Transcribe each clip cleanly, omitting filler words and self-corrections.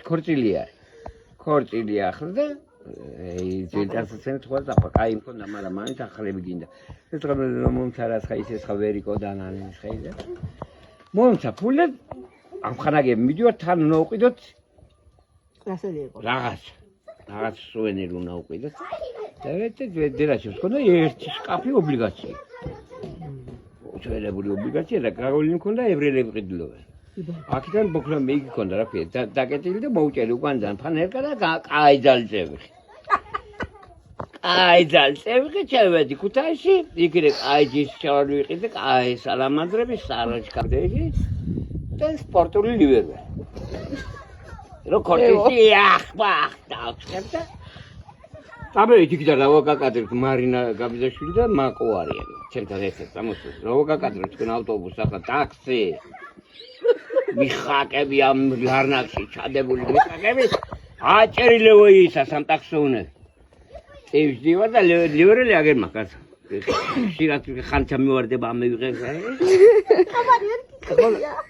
ქორწილი არის. ქორწილი ახლა და ძილდასაცემ თქვა და აი მქონდა, მაგრამ მაინც ახალები გინდა. ეს თქვა რომ მომცა რა ხა ისე ხა ვერიკო და ნანის ხეიდა. მომცა ფული ამ ხანაგები მიდიოთ თან უნდა უყიდოთ რასელი იყო? რაღაც სუვენირი უნდა უყიდოთ. და დერაჩებს მქონდა ერთი შკაფი ობლიგაცია. უჩვენებული ობლიგაცია და გაგოლინი მქონდა ევრელები ყიდულობენ. აქედან ბოქლა მეგი მქონდა რა ქვია დაკეტილი და მოუჭერი უკანიდან ფანერკა და კაი ძალწევი. კაი ძალწევი ჩავედი ქუთაისში, იქნებ კაი ჯის ჩავარვიყიდე, კაი სალამანდრები, საროჩკადები და სპორტული ლივერვე. რო ქორწილი ახბახ დავწევდა. ამერიკი და რავაკაკადრით მარინა გაბიძაშვილი და მაკო არიან. ჩემთან ერთად ამოსულ. რავაკაკადრით თქვენ ავტობუსს ახლა ტაქსი. მიხაკები ამ ლარნაკში ჩადებული მიხაკები. აჭერილეო ისა სამტაქსო უნდა. წევსდივა და ლივერელი აგერ მაგას. ხშირად ხანჩა მივარდება ამ მივიღე.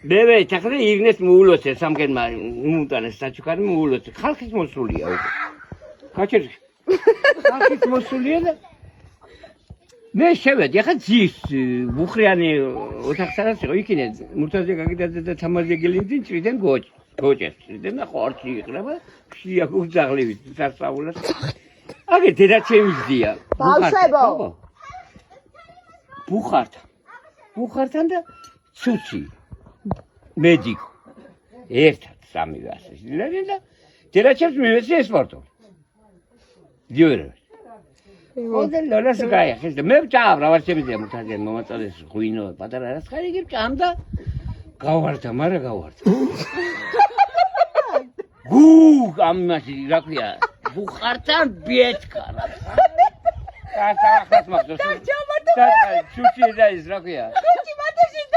მე ჩახლე იგნეს მოულოცე სამგენმა უმუტანეს საჩუქარი მოულოცე. ხალხის მოსულია უკვე. გაჩერდი. ხალხის მოსულია და მე შევედი, ახლა ძის ბუხრიანი ოთახსარას იყო, იქინე მურთაზე გაგიდაძე და თამარზე გელინძინ წვიდან გოჭეს, წვიდან და ხორცი იყრება, შია გუძაღლივით სასწაულად. აგე დედაჩემისდია. ბავშვებო. ბუხართან და ცუცი. მედიკო. ერთად სამივე ასე. და დედაჩემს მივეცი ესპორტო. დიოერე. ოდენ ლოლას გაიხეს და მე ვჭამდა ვარ შემიძლია მურთაზე მომაწოდეს ღვინო პატარა რას ხარ იგი ვჭამდა გავარდა მაგრამ გავარდა ამაში რა ქვია ბუხართან ბიეთკა რა ახლა მაგდოს და ჩუჩი და ის რა ქვია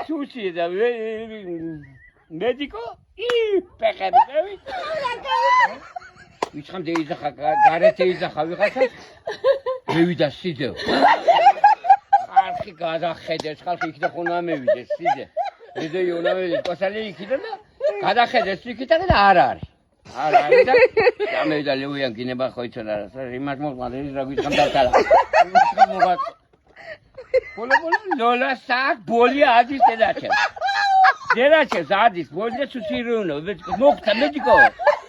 ჩუჩი და მედიკო პეხები ვიჩხამდე იზახა გარეთე იზახა ვიღაცა მე ვიდა სიდე ხალხი გადახედეს ხალხი იქ და ხონა მევიდეს სიდე მე იონა მე კოსალი იქიდან და გადახედეს იქიდან და არ არის და ამევიდა ლევიან გინება ხო იცოდა რა იმას მოყმადეს რა გიცხამ დავთალა ბოლო ლოლა საკ ბოლი ადის დედაჩემს ადის ბოლი და ცუცირუნო მოხდა მედიკო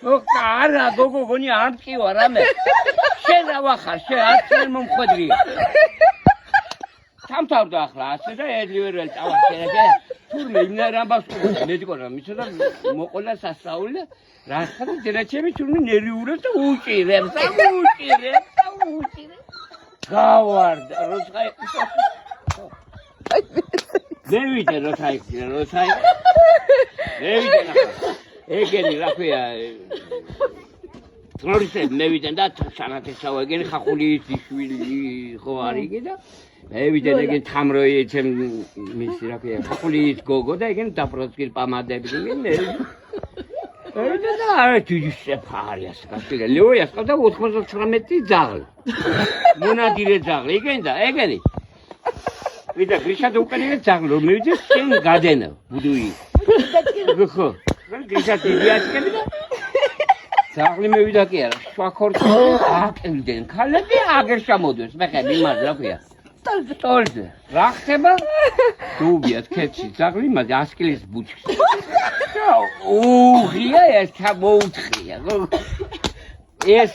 მოხდა არა გოგო გონი არ მყივა რამე შენ რა ვახარ შენ არ მომხვედრია სამთავრდა ახლა ასე და ედლივერელი წავახერე თურმე იმნა რამბას მედიკო რა მიცოდა მოყოლა სასწაული რა ხარ დედაჩემი თურმე ნერვიურებს და უჭირებს გავარდა როცა მევიდე როცა ეგენი რა ქვია თორისე მევიდენ და სანათესაო ეგენი ხახული შვილი ხო არის იგი და მევიდენ ეგენ თამროი ჩემ მისი რა ქვია ხახული გოგო და ეგენ დაპროცკილ პამადები მე და არა თვითონ ფარიას გასწრა ლეოიას ყავდა 99 ძაღლი მონადირე ძაღლი ეგენი ვიდა გრიშა და უკანია ძაღლი რომ მივიდეს შენ გადენა ბუდუი ხო გრიშა დიაჩკები და ძაღლი მევიდა კი არა შვაქორცი აკევდნენ ქალები აგერ შემოდეს მე ხე მიმარ რა ქვია სტოლზე რა ხდება დუბიათ ქეთში ძაღლი მაგ 100 კილის ბუჩქს უღია ეს ჩამოუთხია ეს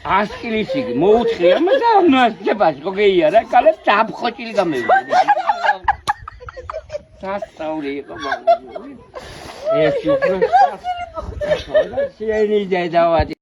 100 კილისი მოუთხია მაგრამ მასჯებაში ხო გეია რა კალებს დაბხოჭილი გამევიდა სასწაული იყო ეს უფრო შეიძლება შეიძლება დავადი